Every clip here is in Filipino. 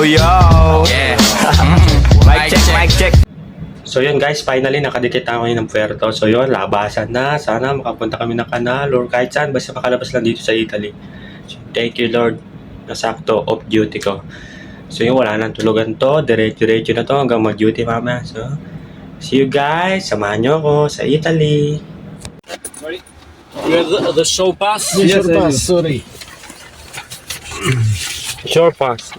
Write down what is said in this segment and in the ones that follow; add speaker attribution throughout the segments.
Speaker 1: yo. Yeah. Mic check, mic check.
Speaker 2: So yun guys, finally nakadikit na kami ng puerto. So yun, labasan na. Sana makapunta kami ng kanal or kahit saan. Basta makalabas lang dito sa Italy. So, thank you Lord. Nasakto off duty ko. So yun, wala nang tulugan to. Diretso na to hanggang mag-duty mama. So, see you guys. Samahan nyo ako sa Italy.
Speaker 3: You have the show pass?
Speaker 4: Yes, pass, sorry.
Speaker 2: Sure pass.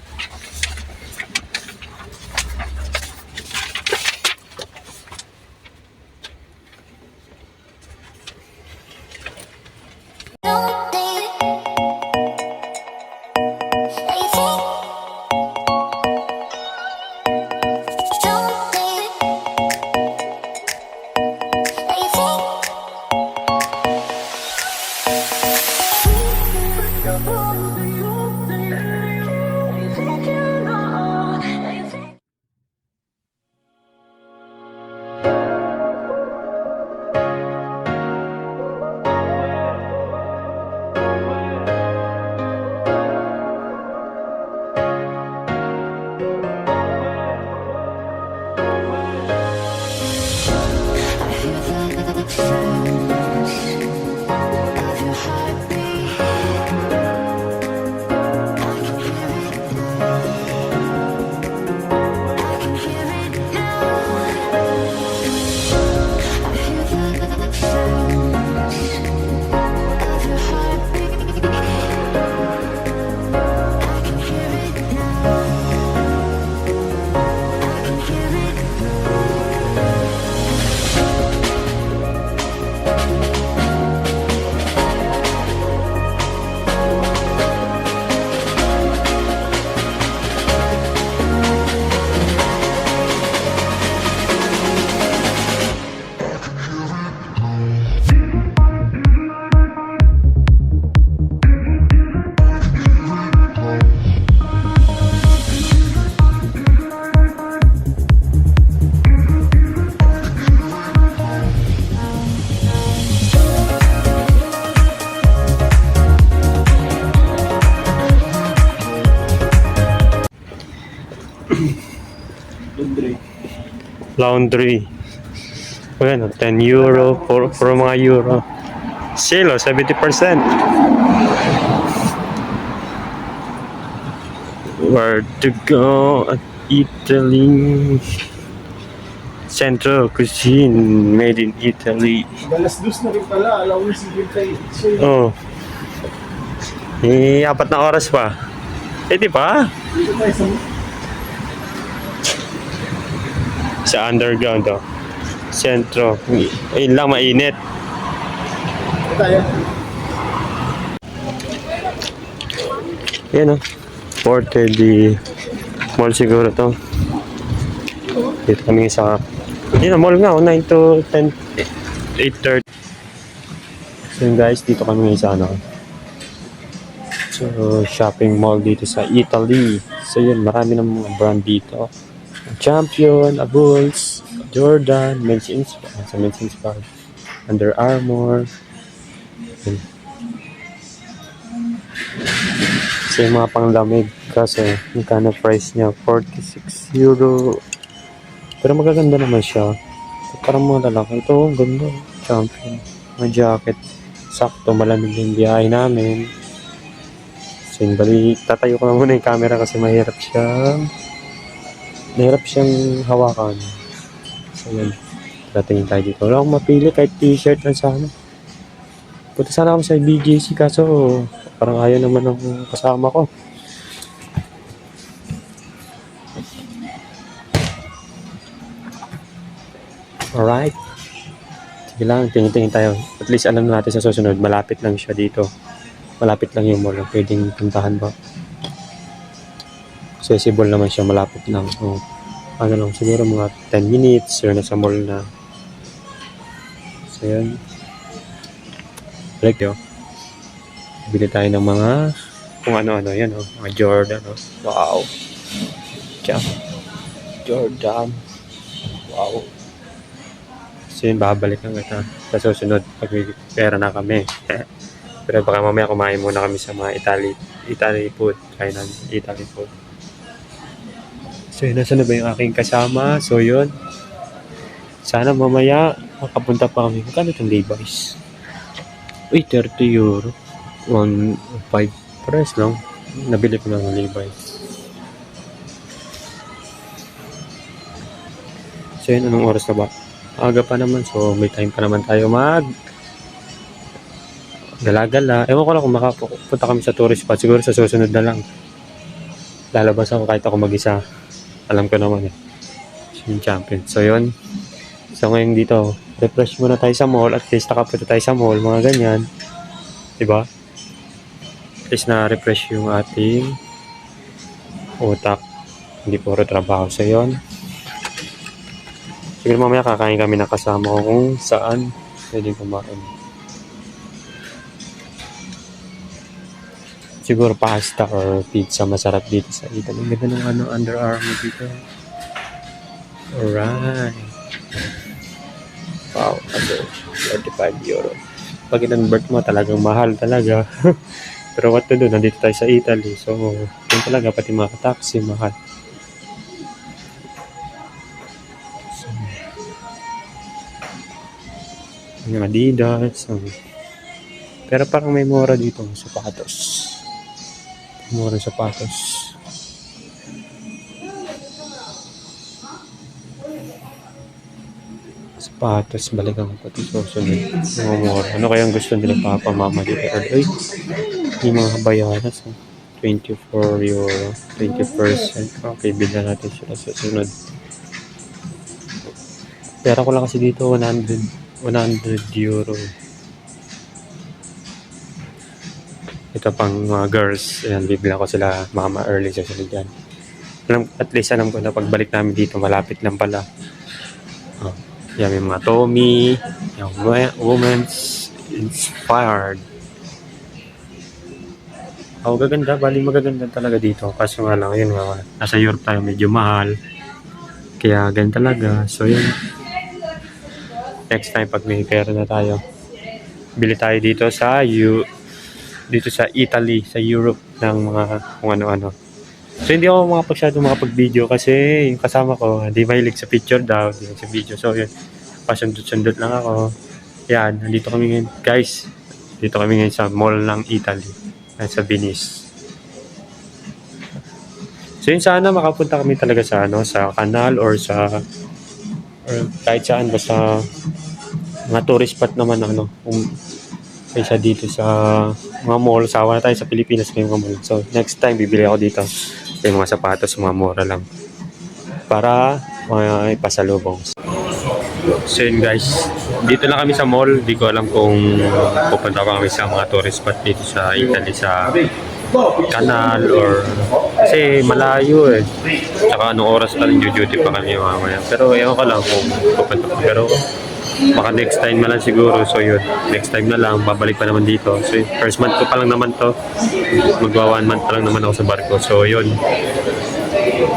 Speaker 2: Laundry. Bueno, 10 euro for mga euro. Sale, 70%. Where to go at Italy? Central cuisine made in Italy.
Speaker 4: Balas dos na rin pala, alaw na si Gintay.
Speaker 2: Oh. Eh, 4 na oras pa. Eh, di ba?
Speaker 4: Dito tayo
Speaker 2: Sa
Speaker 4: sa...
Speaker 2: underground, oh. Sentro. Ayun lang, mainit.
Speaker 4: Dito tayo.
Speaker 2: Yan, oh. Porte di mall siguro to. Dito kami sa... Yan, mall nga, oh. 9 to 10, 8:30. So yun guys, dito kami sa ano. So, shopping mall dito sa Italy. So yun, marami ng mga brand dito. Champion, Bulls, Jordan, Men's Inspired, Under Armour. Yun. So yung mga panglamig kasi yung kind of price niya 46 euro. Pero magaganda naman siya. Parang mga lalaki. Ito, ang ganda. Champion. Mga jacket. Sakto, malamig yung biyahe namin. So yun, bali, tatayo ko na muna yung camera kasi mahirap siyang hawakan. So yun, tatingin tayo dito. Wala akong mapili kahit t-shirt lang sana. Punta sana ako sa BGC kaso parang ayaw naman ng kasama ko. Alright. Sige lang, tingin-tingin tayo. At least alam natin sa susunod, malapit lang siya dito. Malapit lang yung mall. Pwedeng puntahan ba? Accessible naman siya, malapit lang. So, ano lang, siguro mga 10 minutes, yun, nasa mall na. So, yun. Like, yun. Bili tayo ng mga, kung ano-ano, yan, oh. Mga Jordan, oh. Wow. Jordan. Wow. So, yun, babalik lang kita sa susunod pag may pera na kami. Pero baka mamaya kumain muna kami sa mga Italy food. Kainan Italy food. So yun, nasa na ba yung aking kasama? So yun. Sana mamaya makapunta pa kami. Magkano itong Levi's? Uy, 30 euro. 1.5 price lang. Nabili ko lang ng Levi's. So yun, anong oras na ba? Aga pa naman, so may time pa naman tayo gala-gala. Ewan ko lang kung makapunta kami sa tourist spot. Siguro sa susunod na lang. Lalabas ako kahit ako mag-isa. Alam ko naman eh. Yung champion. So yun. So ngayon dito, refresh muna tayo sa mall. At least nakapunta tayo sa mall. Mga ganyan. Diba? At least na-refresh yung ating utak. Hindi puro trabaho. So yun. Siguro mamaya kakain kami ng kasama ko kung saan pwede kumain. Siguro pasta or pizza masarap dito sa Italy. Ang ganda ng Under Armour dito. Alright. Wow. Also, 35 euro. Pag in-convert mo talagang mahal talaga. Pero what to do? Nandito tayo sa Italy. So, yun talaga pati mga taxi mahal. Yung Adidas. Pero parang may mura dito ng sapatos. Mura ng sapatos. Sapatos, balikan ko pati susunod. Mga mura. Ano kayang gusto nila papamama dito? Ay, yung mga bayanas. 24 euro. 20%. Okay, bilhan natin sila sa sunod. Pera ko lang kasi dito 100 euro. Ito pang mga girls. Ayan, bibila ko sila mama early sa sunod yan. At least alam ko na pagbalik namin dito, malapit lang pala. Oh, yan may mga Tommy, yung Women's Inspired. Oh, gaganda. Bali magaganda talaga dito. Kaso nga lang, yun nga, nasa Europe tayo medyo mahal. Kaya ganun talaga. So yun. Next time pag may pera na tayo, bili tayo dito sa Italy, sa Europe ng mga kung ano-ano. So hindi ako makapag-video kasi yung kasama ko hindi mahilig sa picture daw, hindi sa video. So yun, pasundot-sundot lang ako. Yan, nandito kami ngayon. Guys, dito kami ngayon sa mall ng Italy, sa Venice. So yun, sana makapunta kami talaga sa sa canal or kahit saan, basta mga tourist spot naman kaysa dito sa mga mall. Sawa na tayo sa Pilipinas ngayong mall. So next time bibili ako dito yung mga sapatos, mga mura lang para may pasalubong. So yun guys, dito lang kami sa mall. Di ko alam kung pupunta pa kami sa mga tourist spot dito sa Italy, sa canal or kasi malayo eh. Tsaka anong oras pa rin duty pa kami mamaya. Pero ewan ko lang kung pupunta pa. Pero baka next time na lang siguro. So yun, next time na lang, babalik pa naman dito. So first month ko pa lang naman to. Magwa 1 month pa lang naman ako sa barko. So yun,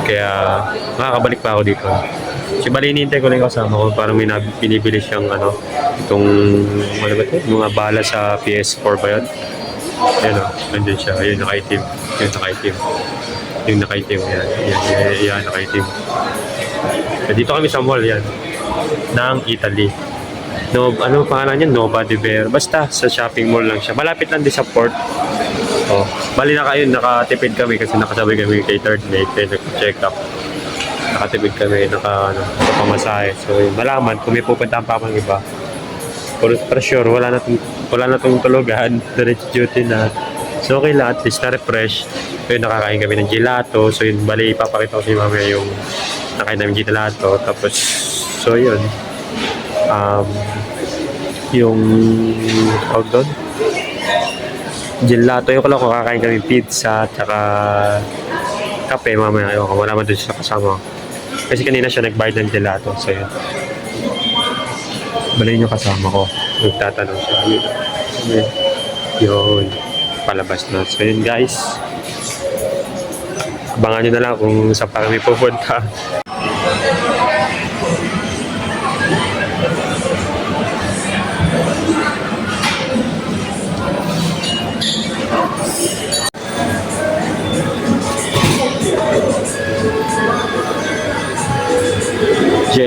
Speaker 2: kaya makakabalik pa ako dito. Si bali, hinihintay ko lang yung kasama ko. Parang may binibili siyang itong ano ba ito? Mga bala sa PS4 ba yun? Ayan o, nandun siya. Ayun, nakaitim. Yung nakaitim. Yung nakaitim. Yan, nakaitim. Dito kami sa mall yan ng Italy. Ano pangalan niya? Nova de Ver. Basta sa shopping mall lang siya. Malapit lang din sa port. Oh, bali nakatipid kami kasi nakasabay kami kay third mate. Kaya nag-check up. Nakatipid kami, nakapamasahe. So, malaman kung may pupuntahan pa akong iba. For sure, wala na tong tulugan. Direct duty na. So, okay lang. At least na-refresh. So, nakakain kami ng gelato. So, yun, bali, ipapakita ko si mama yung nakain namin gelato. Tapos, so, yun. Yung tawag doon? Gelato. Yung ko lang kung kakain kami pizza. Tsaka kape, mamaya. Ayoko, wala man doon siya kasama. Kasi kanina siya nagbayad ng gelato. So, yun. Balayin yung kasama ko. Nagtatanong siya. Yun. Palabas na. So, yun guys. Abangan nyo na lang kung saan pa kami pupunta.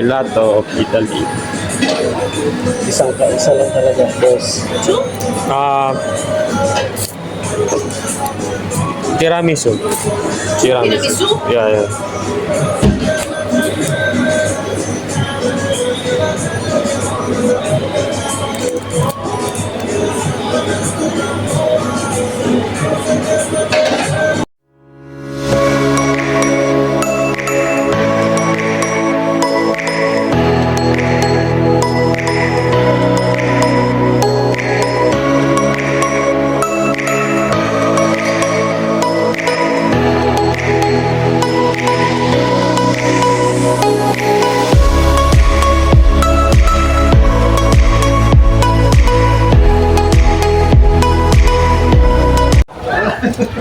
Speaker 2: Gelato of Italy.
Speaker 4: Isa lang talaga, boss.
Speaker 2: Tiramisu.
Speaker 5: Tiramisu?
Speaker 2: Yeah.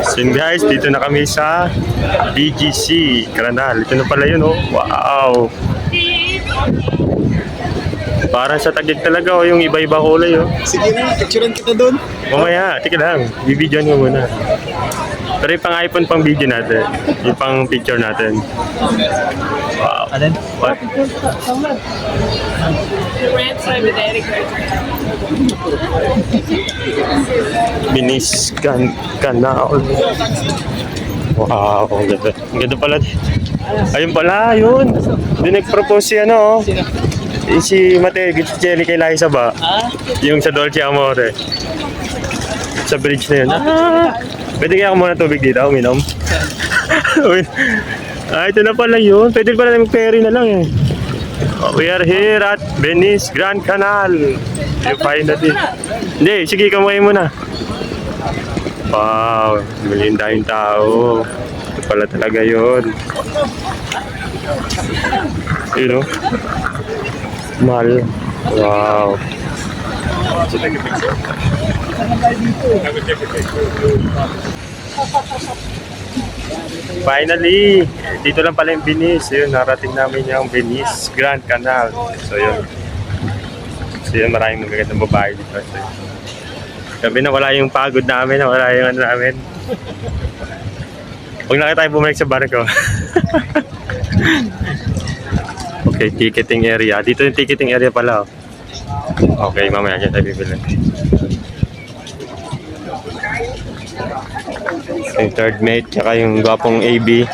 Speaker 2: So yun guys, dito na kami sa BGC Granal. Ito na pala yun, oh. Wow! Parang sa Taguig talaga, oh, yung iba-iba kulay, oh.
Speaker 4: Sige na, picturean kita doon.
Speaker 2: Mamaya, tika lang. Bibidyoan mo muna. Pero yung pang iPhone pang video natin. Yung pang picture natin. Wow.
Speaker 1: Alin?
Speaker 2: What? Biniskan Canal. Wow, ang ganda. Ang ganda pala. Ayun pala, yun. Doon nag-propose si ano, oh. Si Mate, si Jelly kay Liza ba? Yung sa Dolce Amore. Sa bridge na yun. Pwede kaya ako muna tubig dito, uminom? Ito na pala yun. Pwede pala mag-ferry na lang eh. We are here at Venice Grand Canal. You find that it. Hindi, sige, kamuhay muna. Wow, million dahing tao. Ito pala talaga yun. You know? Mahal. Wow. Finally, dito lang pala yung Venice. Yun, narating namin yung Venice Grand Canal. So yun. So yun, maraming magagandang babae dito. So, sabi na wala yung pagod namin, wala yung ano namin. Huwag na tayo bumalik sa barko. Okay, ticketing area. Dito yung ticketing area pala. Oh. Okay, mamaya dyan tayo bibili. Yung third mate, tsaka yung gwapong AB.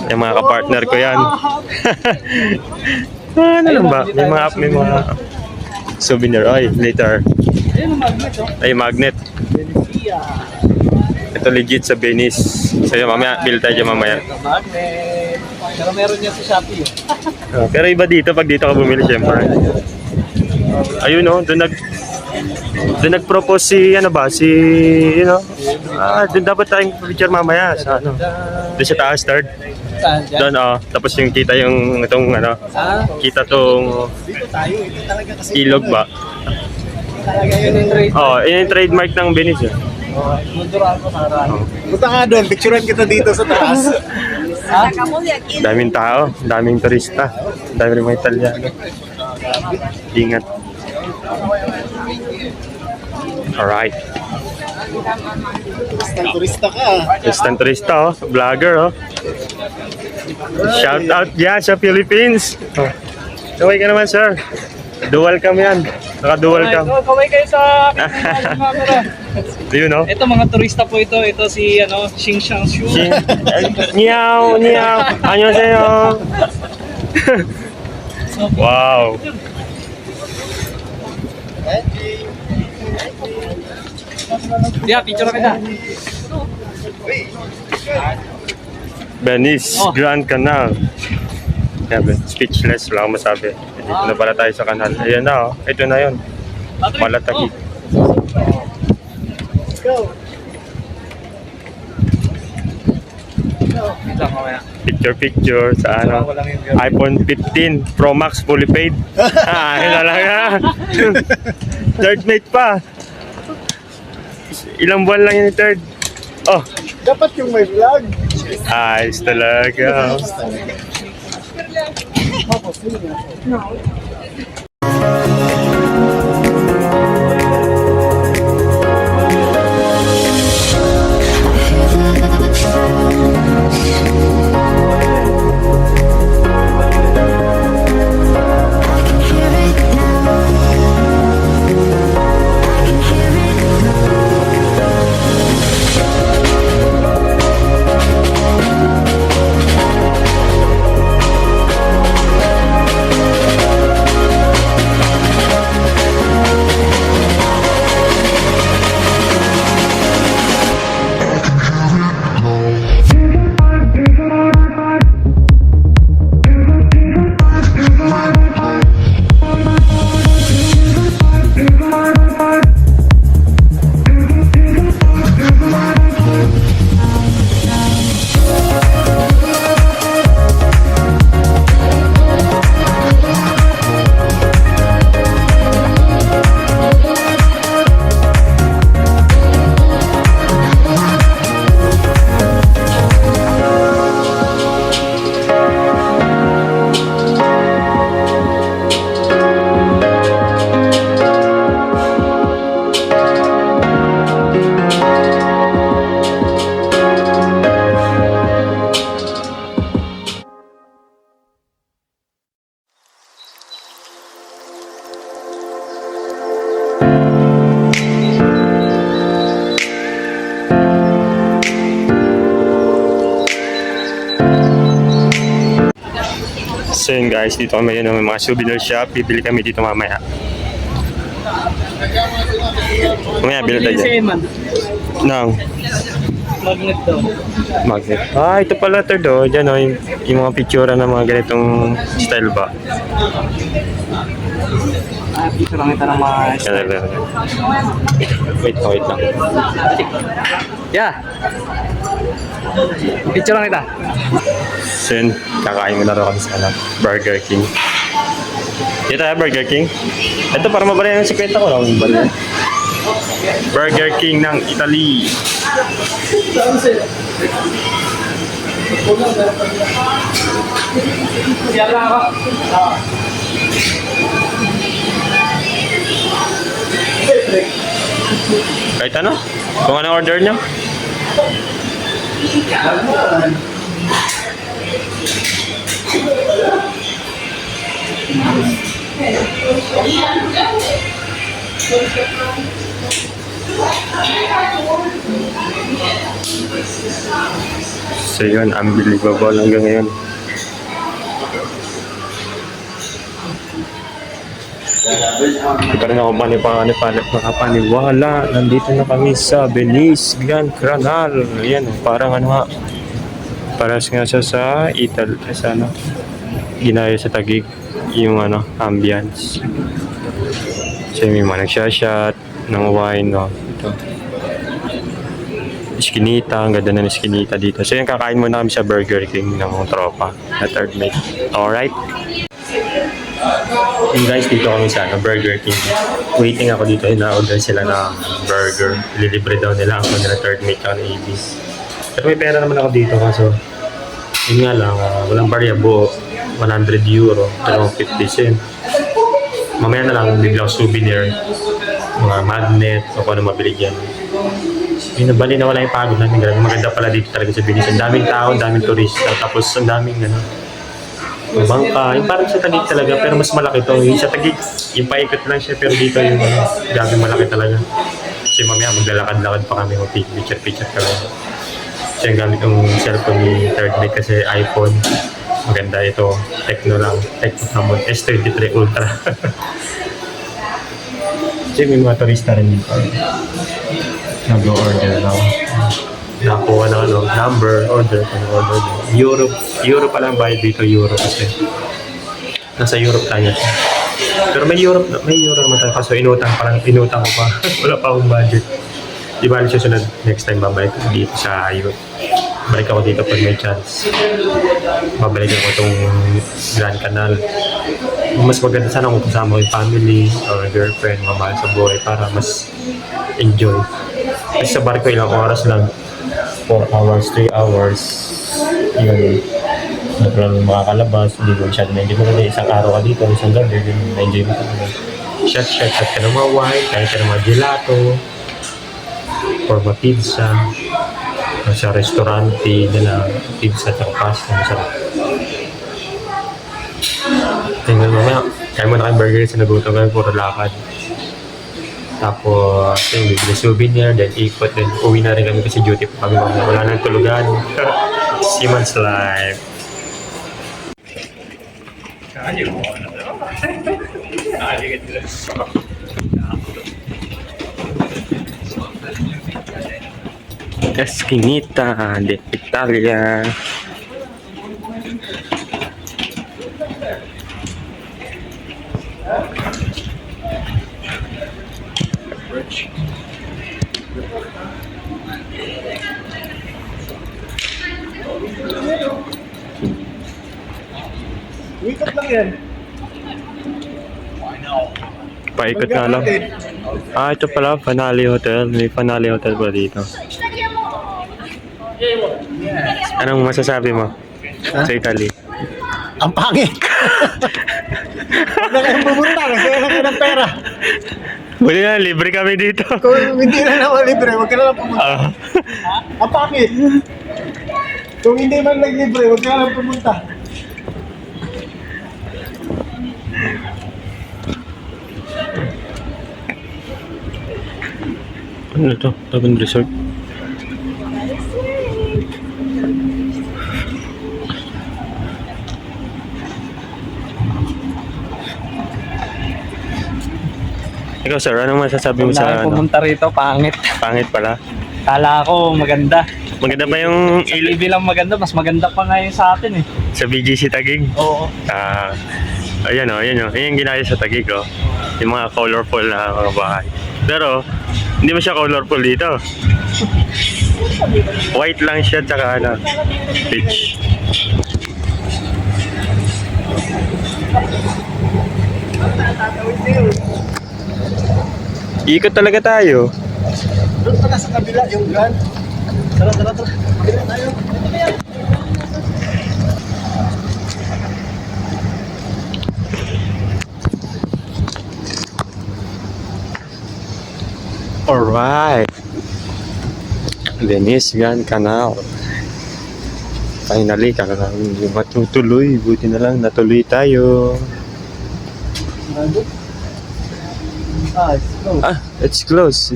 Speaker 2: Yung mga kapartner ko yan. Ano lang ba? May mga souvenir. Ay, later. Ay, magnet. Ito legit sa Venice. So yun, mamaya, bill tayo dyan mamaya.
Speaker 1: Magnet. Pero meron niya sa Shopee.
Speaker 2: Pero iba dito, pag dito ka bumili, syempre. Ayun o, doon nag-propose si, ano ba, si, you know, doon dapat tayong picture mamaya sa, ano, doon sa taas, third.
Speaker 1: Saan dyan?
Speaker 2: Doon, tapos yung kita yung, itong, ano, kita tong
Speaker 4: Dito tayo, ito talaga kasi.
Speaker 2: ilog ba?
Speaker 1: Talaga yun yung trade.
Speaker 2: Yun yung trademark ng Venice.
Speaker 1: Munduraan ko sa haraan.
Speaker 4: Punta nga doon, picturean kita dito sa taas.
Speaker 2: Daming tao, daming turista, daming mga Italiano. Ingat. Alright.
Speaker 4: Turista ka.
Speaker 2: Turista, oh. Vlogger, oh. Shout out dyan sa Philippines. Oh. Kaway ka naman, sir. Dual cam yan. Naka-dual cam.
Speaker 1: Kaway kayo sa camera.
Speaker 2: Do you know?
Speaker 1: Ito mga turista po ito. Ito si Xing Shang Shu.
Speaker 2: Niyaw, niyaw. Annyeonghaseyo. Wow.
Speaker 1: Yeah, picture kita.
Speaker 2: Venice Grand Canal. Sabi, speechless, wala akong masabi. Dito na pala tayo sa kanal. Ayan na, oh. Ito na yun. Malatagi. Picture sa ano, iPhone 15 Pro Max fully paid. Ayun talaga. Third mate pa. Ilang buwan lang yun yung third. Oh,
Speaker 4: Dapat yung may vlog.
Speaker 2: ayos talaga. So yun guys, dito kami yun, may mga souvenir shop. Bibili kami dito mamaya. Mamaya, bili tayo dyan. Nang?
Speaker 3: Magnet daw.
Speaker 2: Magnet. Ah, ito pala ito do. Diyan o, yung mga picture ng mga ganitong style ba?
Speaker 1: Dito lang kita ng mga...
Speaker 2: Wait lang.
Speaker 1: Yeah. Picture lang kita.
Speaker 2: So yun, kakain mo na rin kami sa Burger King. Dito tayo, Burger King. Ito, para mabala yung 50 ko lang. Burger King ng Italy. Kahit ano? Kung ano order niyo? So yun, unbelievable hanggang ngayon. Hindi pa rin ako makapaniwala. Nandito na kami sa Venice Grand Canal. Ayan, parang ano nga. Paras nga siya sa Italy. Sa ano, ginaya sa Taguig. Yung ano, ambience. So may mga nagsha-shot ng wine. No? Ito. Eskinita, ang ganda na ng eskinita dito. So yun, kakain muna kami sa Burger King ng mga tropa na third mate. Alright? Yung guys, dito kami sa Burger King. Waiting ako dito, ina-order sila na burger. Ililibre daw nila ako nila third mate ako na Ibis. Pero may pera naman ako dito kaso yun nga lang, walang barya buo. 100 euro, pero 50 cent. Mamaya na lang, biglang souvenir. Mga magnet, o kung ano mabili dyan. Yun, bali na wala yung pagod natin. Grabe, maganda pala dito talaga sa Venice. Ang daming tao, ang daming turista. Tapos ang daming bangka. Yung parang sa Taguig talaga, pero mas malaki to. Yung sa Taguig, yung paikot lang siya, pero dito yung grabe malaki talaga. Kasi mamaya maglalakad-lakad pa kami, picture-picture ka lang. Kasi yung gamit yung cellphone ni third mate kasi iPhone. Maganda ito, Tecno lang. Tecno Camon S23 Ultra. Kasi may mga turista rin dito. Nag-order lang. Nakuha ng number, order. Euro pa lang bayad dito, Euro kasi. Nasa Europe tayo. Pero may Euro naman tayo. Kaso inutang ko pa. Wala pa akong budget. Di ba susunod next time babalik ako dito sa Europe. Balik ako dito pag may chance. Babalik ako itong Grand Canal. Mas maganda sana kung kasama ko yung family or girlfriend, mamahal sa buhay para mas enjoy. Kasi sa barko ilang oras lang. 4 hours, 3 hours. Yun. Natural makakalabas. Hindi mo masyado na-enjoy mo kasi isang araw ka dito, isang gabi, na-enjoy mo talaga. Shot ka ng mga wine, kahit ka ng mga gelato, or mga pizza. Sa restaurante nila, pizza at pasta, masarap. Tingnan mo nga, kaya mo na kayong burger sa nagutom kami, puro lakad. Tapos, yung bibili souvenir, then ikot, then uwi na rin kami kasi duty pa kami. Wala nang tulugan. Simon's life. Esquinita de Italia.
Speaker 4: Wikot lang yan.
Speaker 2: Paikot nga lang. Ah, ito pala, Fanale Hotel. May Fanale Hotel pa dito. Anong masasabi mo sa Italy?
Speaker 4: Ang pangit. Huwag na kayong pumunta kasi wala kayo ng pera.
Speaker 2: Buti na, libre kami dito.
Speaker 4: Kung hindi na naman libre, huwag ka na lang pumunta. Ang pangit. Kung hindi man naglibre, huwag ka na lang pumunta.
Speaker 2: Ano to? Tagon Resort. Ikaw sir, anong masasabi mo
Speaker 1: Wala
Speaker 2: sa
Speaker 1: akong pumunta rito, pangit.
Speaker 2: pangit pala?
Speaker 1: Kala ko maganda.
Speaker 2: Maganda ba yung
Speaker 1: Sa TV lang maganda, mas maganda pa ngayon sa atin eh.
Speaker 2: sa BGC Taguig?
Speaker 1: Oo.
Speaker 2: Ayan o, ayan yung ginaya sa Taguig o. Yung mga colorful na mga bahay. Pero, hindi mo siya colorful dito. White lang siya, tsaka peach. Ikot talaga tayo.
Speaker 4: Doon pala sa kabila yung gun. Tara, tara, tara. Kabila tayo.
Speaker 2: Alright. Venice Gun Canal. Finally, matutuloy. Buti na lang natuloy tayo. It's close.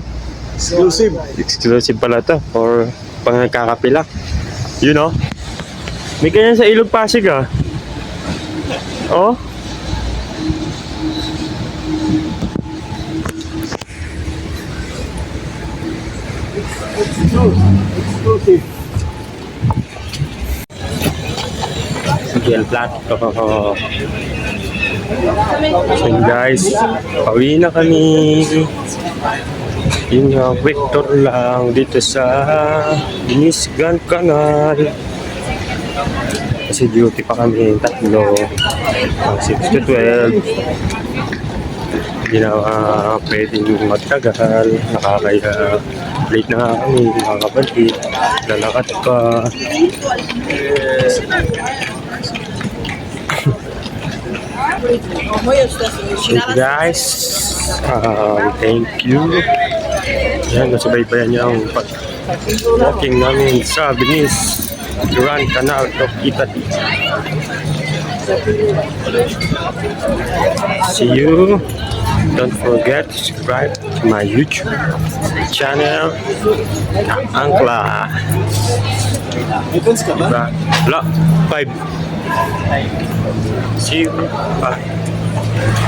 Speaker 4: Exclusive.
Speaker 2: Exclusive pala to for pang nagkakapila. You know? May ganyan sa Ilog Pasig ah. Oh?
Speaker 4: Exclusive.
Speaker 2: Sige, flat. So guys, pauwi na kami. Yun nga, Victor lang dito sa Venice Gun Canal. Kasi duty pa kami, tatlo. 6 to 12. Hindi na pwedeng magtagal. Nakakaya late na nga kami, nakakabalik. Lalakad pa. Thank you guys. Thank you. Yan, nasubaybayan niya ang walking namin sa Venice Grand Canal of Italy. See you. Don't forget to subscribe to my YouTube channel, Angkla.
Speaker 4: Icons ka ba?
Speaker 2: Wala. 5. See you. Bye.